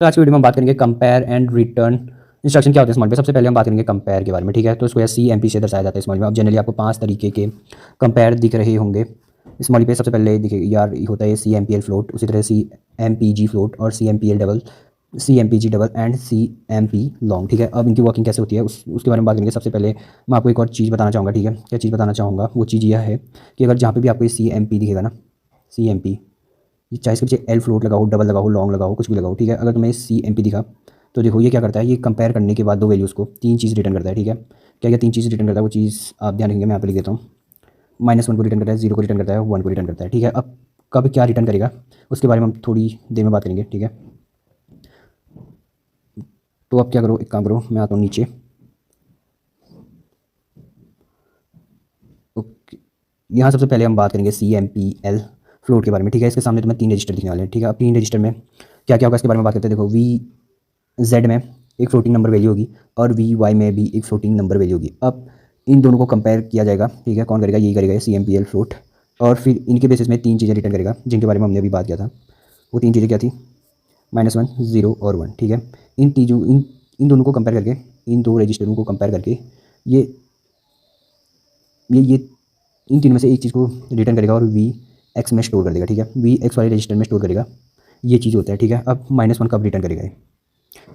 तो आज की वीडियो में हम बात करेंगे कंपेयर एंड रिटर्न इंस्ट्रक्शन क्या होते हैं स्मॉल पे। सबसे पहले हम बात करेंगे कंपेयर के बारे में, ठीक है। तो इसको सी एम पी से दर्शाया जाता है स्मॉल में। अब जनरली आपको 5 तरीके के कंपेयर दिख रहे होंगे स्मॉल पे। सबसे पहले देखिए यार होता है C M P L float, उसी तरह C M P G float और C M P L double, C M P G double and C M P long, ठीक है। अब इनकी वर्किंग कैसे होती है उसके बारे में बात करेंगे। सबसे पहले मैं आपको एक और चीज़ बताना चाहूँगा, ठीक है। क्या चीज़ बताना चाहूँगा, वो चीज़ यह है कि अगर जहाँ पे भी आपको सी एम पी दिखेगा ना, सी एम पी, चाहे इसके पीछे एल फ्लोट लगाओ, डबल लगाओ, लॉन्ग लगाओ, कुछ भी लगाओ, ठीक है। अगर तुम्हें सी एम पी दिखा तो देखो ये क्या करता है, ये कंपेयर करने के बाद दो वैल्यूज़ को तीन चीज़ रिटर्न करता है, ठीक है। क्या क्या तीन चीज़ रिटर्न करता है वो चीज़ आप ध्यान रखेंगे, मैं यहाँ पे लिख देता हूँ। -1 को रिटर्न करता है, 0 को रिटर्न करता है, 1 को रिटर्न करता है, ठीक है। अब कब क्या रिटर्न करेगा उसके बारे में हम थोड़ी देर में बात करेंगे, ठीक है। तो अब क्या करो, एक काम करो, मैं आता हूँ नीचे। ओके, यहाँ सबसे पहले हम बात करेंगे C M P L float के बारे में, ठीक है। इसके सामने तुम्हें 3 रजिस्टर दिखने वाले हैं, ठीक है। अब 3 रजिस्टर में क्या क्या होगा इसके बारे में बात करते हैं। देखो वी जेड में एक फ्लोटिंग नंबर वैल्यू होगी और वी वाई में भी एक फ्लोटिंग नंबर वैल्यू होगी। अब इन दोनों को कंपेयर किया जाएगा, ठीक है। कौन करेगा, यही करेगा C M P L float. और फिर इनके बेसिस में 3 चीज़ें रिटर्न करेगा जिनके बारे में हमने अभी बात किया था। वो 3 चीज़ें क्या थी, -1, 0 और 1, ठीक है। इन तीनों इन दोनों को कंपेयर करके, इन दो रजिस्टरों को कंपेयर करके ये ये इन तीनों में से एक चीज़ को रिटर्न करेगा और वी एक्स में स्टोर कर देगा, ठीक है। वी एक्स वाले रजिस्टर में स्टोर करेगा, ये चीज़ होता है, ठीक है। अब -1 कब रिटर्न करेगा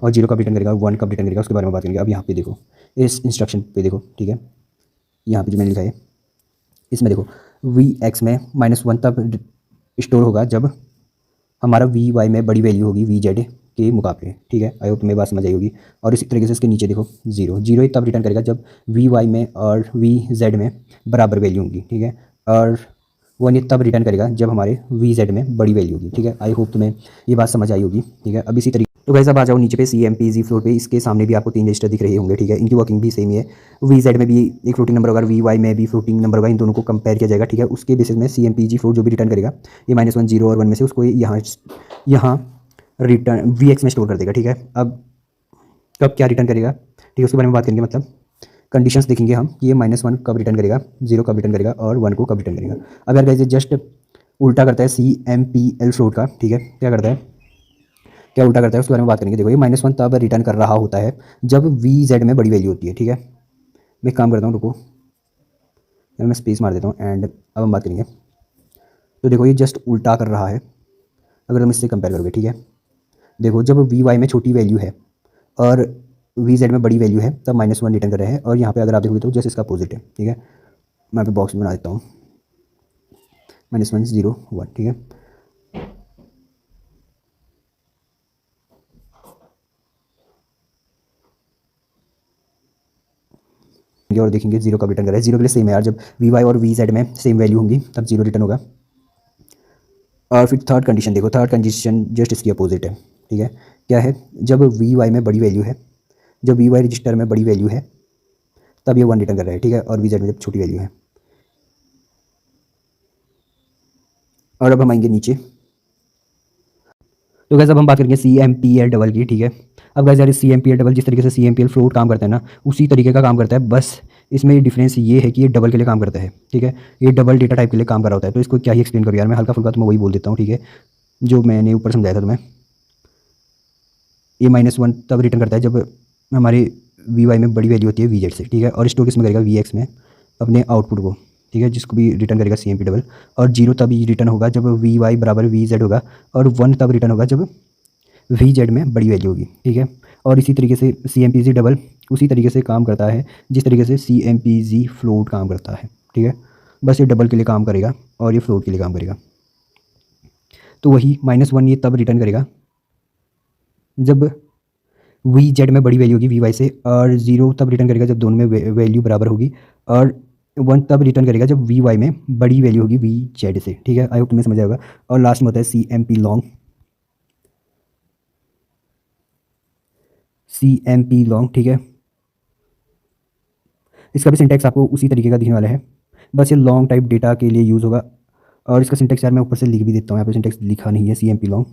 और 0 कब रिटर्न करेगा, 1 कब रिटर्न करेगा, उसके बारे में बात करेंगे। अब यहाँ पे देखो, इस इंस्ट्रक्शन पे देखो, ठीक है। यहाँ पे जो मैंने लिखा है इसमें देखो, वी एक्स में -1 तब स्टोर होगा जब हमारा वी वाई में बड़ी वैल्यू होगी वी जेड के मुकाबले, ठीक है। आई होप तुम्हें बात समझ आई होगी। और इसी तरीके से इसके नीचे देखो, जीरो तब रिटर्न करेगा जब वी वाई में और वी जेड में बराबर वैल्यू होगी, ठीक है। और 1 ये तब रिटर्न करेगा जब हमारे वी जेड में बड़ी वैल्यू होगी, ठीक है। आई होप तुम्हें ये बात समझ आई होगी, ठीक है। अब इसी तरीके तो वैसे अब आ जाओ नीचे पे C M P G floor पे। इसके सामने भी आपको 3 रजिस्टर दिख रहे होंगे, ठीक है। इनकी वर्किंग भी सेम ही है। वी जेड में भी एक फ्लोटिंग नंबर होगा, वी वाई में भी फ्लोटिंग नंबर होगा। इन दोनों को कंपेयर किया जाएगा, ठीक है। उसके बेसिस में C M P G floor जो भी रिटर्न करेगा, ये -1, 0 और 1 में से उसको यहाँ रिटर्न वी एक्स में स्टोर कर देगा, ठीक है। अब कब क्या रिटर्न करेगा, ठीक है, उसके बारे में बात करेंगे। मतलब कंडीशंस देखेंगे हम, ये -1 कब रिटर्न करेगा, 0 कब रिटर्न करेगा और 1 को कब रिटर्न करेगा। अब यार गाइस जस्ट उल्टा करता है C M P L float का, ठीक है। क्या करता है, क्या उल्टा करता है उसके बारे में बात करेंगे। देखो ये -1 तब रिटर्न कर रहा होता है जब वी जेड में बड़ी वैल्यू होती है, ठीक है। मैं एक काम करता हूँ, रुको, मैं स्पेस मार देता हूँ एंड अब हम बात करेंगे। तो देखो ये जस्ट उल्टा कर रहा है अगर हम इससे कंपेयर करोगे, ठीक है। देखो जब वी वाई में छोटी वैल्यू है और वी जेड में बड़ी वैल्यू है तब -1 रिटर्न कर रहे हैं। और यहाँ पे अगर आप देखोगे तो जस्ट इसका अपोजिट है, ठीक है। मैं पे बॉक्स में बना देता हूँ, -1, 0, 1, ठीक है। और देखेंगे 0 कब रिटर्न कर रहा है। 0 के लिए सेम है यार, जब वी वाई और वी जेड में सेम वैल्यू होंगी तब 0 रिटर्न होगा। और फिर थर्ड कंडीशन देखो, थर्ड कंडीशन जस्ट इसकी अपोजिट है, ठीक है। क्या है, जब वी वाई में बड़ी वैल्यू है, जब वी वाई रजिस्टर में बड़ी वैल्यू है तब ये 1 रिटर्न कर रहा है, ठीक है। और वी जेड में जब छोटी वैल्यू है। और अब हम आएंगे नीचे, तो गैस अब हम बात करेंगे C M P L double की, ठीक है। अब गैस यार C M P L double जिस तरीके से C M P L float काम करता है ना, उसी तरीके का काम करता है, बस इसमें डिफरेंस ये है कि ये डबल के लिए काम करता है, ठीक है। ये डबल डेटा टाइप के लिए काम कर रहा होता है। तो इसको क्या ही एक्सप्लेन करूँ यार, मैं हल्का फुल्का तो मैं वही बोल देता हूँ, ठीक है, जो मैंने ऊपर समझाया था तुम्हें। ये -1 तब रिटर्न करता है जब हमारे वी वाई में बड़ी वैल्यू होती है वी जेड से, ठीक है। और स्टोर किस में करेगा, वी एक्स में, अपने आउटपुट को, ठीक है, जिसको भी रिटर्न करेगा सी एम पी डबल। और 0 तब रिटर्न होगा जब वी वाई बराबर वी जेड होगा। और 1 तब रिटर्न होगा जब वी जेड में बड़ी वैल्यू होगी, ठीक है। और इसी तरीके से C M P G double उसी तरीके से काम करता है जिस तरीके से C M P G float काम करता है, ठीक है। बस ये डबल के लिए काम करेगा और ये फ्लोट के लिए काम करेगा। तो वही -1 ये तब रिटर्न करेगा जब वी जेड में बड़ी वैल्यू होगी वी वाई से। और 0 तब रिटर्न करेगा जब दोनों में वैल्यू बराबर होगी। और 1 तब रिटर्न करेगा जब वी वाई में बड़ी वैल्यू होगी वी जेड से, ठीक है। आई होप तुम्हें समझ आएगा। और लास्ट में होता है C M P long, C M P long, ठीक है। इसका भी सिंटैक्स आपको उसी तरीके का दिखने वाला है, बस ये लॉन्ग टाइप डेटा के लिए यूज़ होगा। और इसका सिंटैक्स यार मैं ऊपर से लिख भी देता हूँ, यहाँ पे सिंटैक्स लिखा नहीं है, सी एम पी लॉन्ग।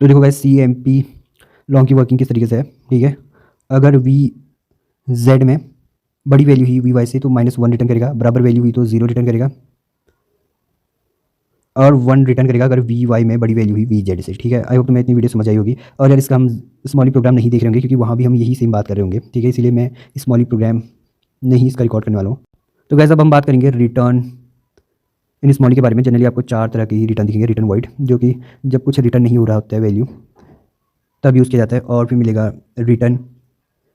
तो देखो guys C M P long की वर्किंग किस तरीके से है, ठीक है। अगर वी जेड में बड़ी वैल्यू हुई वी वाई से तो -1 रिटर्न करेगा, बराबर वैल्यू हुई तो 0 रिटर्न करेगा। और 1 रिटर्न करेगा अगर वी वाई में बड़ी वैल्यू हुई वी जेड से, ठीक है। आई होप तुम्हें इतनी वीडियो समझ आई होगी। और यार इसका हम स्मॉली प्रोग्राम नहीं देख रहे होंगे क्योंकि वहाँ भी हम यही सेम बात कर रहे होंगे, ठीक है, इसलिए मैं स्मॉली प्रोग्राम नहीं इसका रिकॉर्ड करने वाला हूँ। तो गैस अब हम बात करेंगे रिटर्न इन स्मॉली के बारे में। जनरली आपको 4 तरह की रिटर्न दिखेंगे। रिटर्न वॉइड, जो कि जब कुछ रिटर्न नहीं हो रहा होता है वैल्यू तब यूज़ किया जाता है। और फिर मिलेगा रिटर्न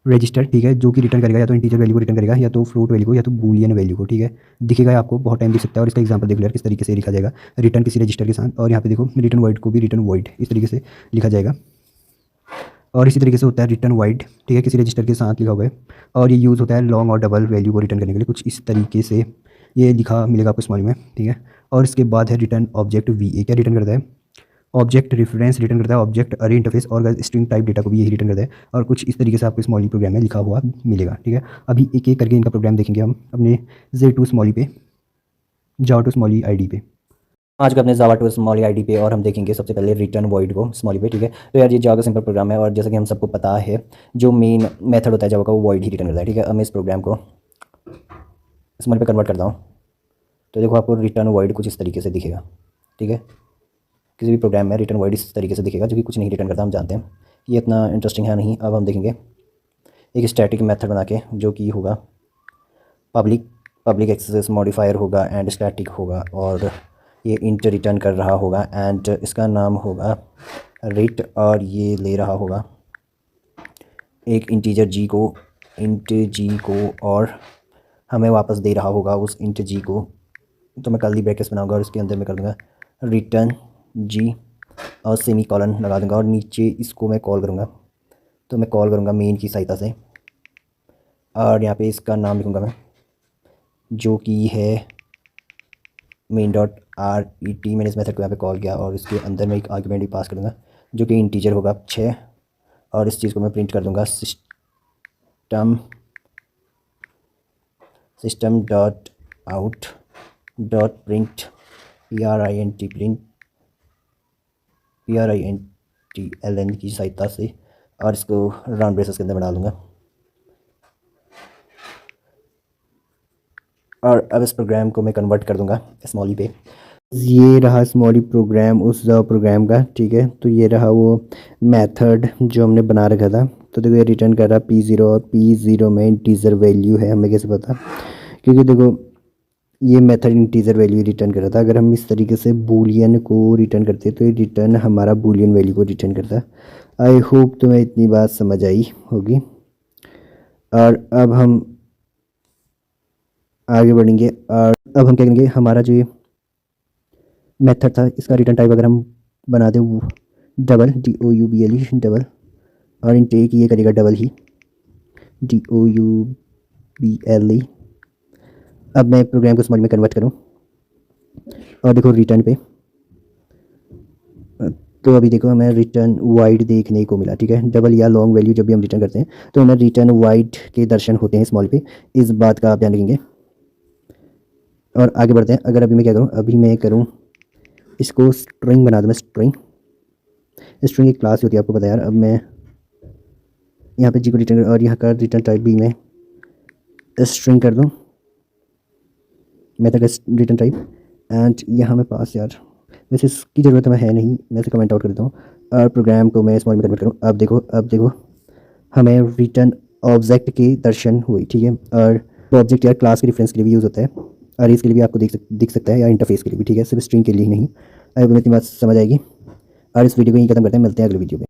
रजिस्टर, ठीक है, जो कि रिटर्न करेगा या तो इंटीजर वैल्यू को रिटर्न करेगा या तो फ्लोट वैल्यू को या तो बूलियन वैल्यू को, ठीक है। दिखेगा आपको, बहुत टाइम दिख सकता है। और इसका एग्जांपल देख लो यार किस तरीके से लिखा जाएगा रिटर्न किसी रजिस्टर के साथ। और यहाँ पे देखो रिटर्न वॉइड को भी रिटर्न वॉइड इस तरीके से लिखा जाएगा। और इसी तरीके से होता है रिटर्न वाइड, ठीक है, किसी रजिस्टर के साथ लिखा हुआ है। और ये यूज़ होता है लॉन्ग और डबल वैल्यू को रिटर्न करने के लिए। कुछ इस तरीके से ये लिखा मिलेगा आपको स्मॉल में, ठीक है। और इसके बाद है रिटर्न ऑब्जेक्ट वी ए, क्या रिटर्न करता है? ऑब्जेक्ट रेफरेंस रिटर्न करता है, ऑब्जेक्ट अरे इंटरफेस और स्ट्रिंग टाइप डेटा को भी यही रिटर्न करता है। और कुछ इस तरीके से आपको स्मॉली प्रोग्राम में लिखा हुआ मिलेगा, ठीक है। अभी एक एक करके इनका प्रोग्राम देखेंगे हम अपने Z2 स्मॉली पे, जावा टू स्मॉली आईडी पे। आज का अपने जावा टू स्मॉली आईडी पे और हम देखेंगे सबसे पहले रिटर्न वॉइड को स्मॉली पे, ठीक है। तो यार ये जावा का सिंपल प्रोग्राम है और जैसा कि हम सबको पता है जो मेन मेथड होता है जावा का वो वॉइड ही रिटर्न करता है, ठीक है। अब मैं इस प्रोग्राम को स्मॉली पे कन्वर्ट करता हूँ तो देखो आपको रिटर्न वॉइड कुछ इस तरीके से दिखेगा, ठीक है। किसी भी प्रोग्राम में रिटर्न वॉइड इस तरीके से दिखेगा जो कि कुछ नहीं रिटर्न करता, हम जानते हैं। ये इतना इंटरेस्टिंग है नहीं। अब हम देखेंगे एक स्टैटिक मेथड बना के जो कि होगा पब्लिक एक्सेस मॉडिफायर होगा एंड स्टैटिक होगा और ये इंट रिटर्न कर रहा होगा एंड इसका नाम होगा रिट और ये ले रहा होगा एक इंटीजर जी को और हमें वापस दे रहा होगा उस इंट जी को। तो मैं कर्ली ब्रैकेट्स बनाऊंगा और इसके अंदर मैं कर दूँगा रिटर्न जी और सेमी कॉलन लगा दूँगा और नीचे इसको मैं कॉल करूँगा। तो मैं कॉल करूँगा मेन की सहायता से और यहाँ पे इसका नाम लिखूँगा मैं जो कि है main.ret। मैंने इस मेथड को यहाँ पे कॉल किया और इसके अंदर मैं एक आर्गुमेंट भी पास करूँगा जो कि इंटीजर होगा 6 और इस चीज़ को मैं प्रिंट कर दूँगा system dot out dot print PRINT की सहायता से और इसको राउंड ब्रेसेस के अंदर बना लूँगा। और अब इस प्रोग्राम को मैं कन्वर्ट कर दूँगा स्मॉली पे। ये रहा स्मॉली प्रोग्राम उस जावा प्रोग्राम का, ठीक है। तो ये रहा वो मेथड जो हमने बना रखा था। तो देखो ये रिटर्न कर रहा P0 और P0 में इंटीजर वैल्यू है, हमें कैसे पता? क्योंकि देखो ये मेथड इंटीजर वैल्यू रिटर्न कर रहा था। अगर हम इस तरीके से बूलियन को रिटर्न करते तो ये रिटर्न हमारा बूलियन वैल्यू को रिटर्न करता। आई होप तुम्हें इतनी बात समझ आई होगी। और अब हम आगे बढ़ेंगे और अब हम क्या करेंगे, हमारा जो ये मेथड था इसका रिटर्न टाइप अगर हम बना दें डबल DOUBLE डबल और इनटेक ये करेगा डबल ही DOUBLE। अब मैं प्रोग्राम को स्मॉल में कन्वर्ट करूं और देखो रिटर्न पे तो अभी देखो हमें रिटर्न वाइड देखने को मिला, ठीक है। डबल या लॉन्ग वैल्यू जब भी हम रिटर्न करते हैं तो हमें रिटर्न वाइड के दर्शन होते हैं स्मॉल पे। इस बात का आप ध्यान रखेंगे और आगे बढ़ते हैं। अगर अभी मैं क्या करूँ, अभी मैं करूँ इसको स्ट्रिंग बना दूँ। मैं स्ट्रिंग एक क्लास होती है आपको पता है यार। अब मैं यहाँ पे जी को रिटर्न और यहाँ का रिटर्न टाइप भी मैं स्ट्रिंग कर दूँ मेथड रिटर्न टाइप एंड यहाँ मैं पास यार वैसे इसकी ज़रूरत हमें है नहीं, मैं इसे कमेंट आउट कर देता हूँ और प्रोग्राम को मैं स्मॉल में कन्वर्ट करूँ। अब देखो हमें रिटर्न ऑब्जेक्ट के दर्शन हुई, ठीक है। और ऑब्जेक्ट यार क्लास के रेफरेंस के लिए भी यूज़ होता है और इसके लिए भी आपको दिख सकता है या इंटरफेस के लिए भी, ठीक है, सिर्फ स्ट्रिंग के लिए ही नहीं। अब इतनी बात समझ आएगी और इस वीडियो को यहीं खत्म करते हैं, मिलते हैं अगले वीडियो में।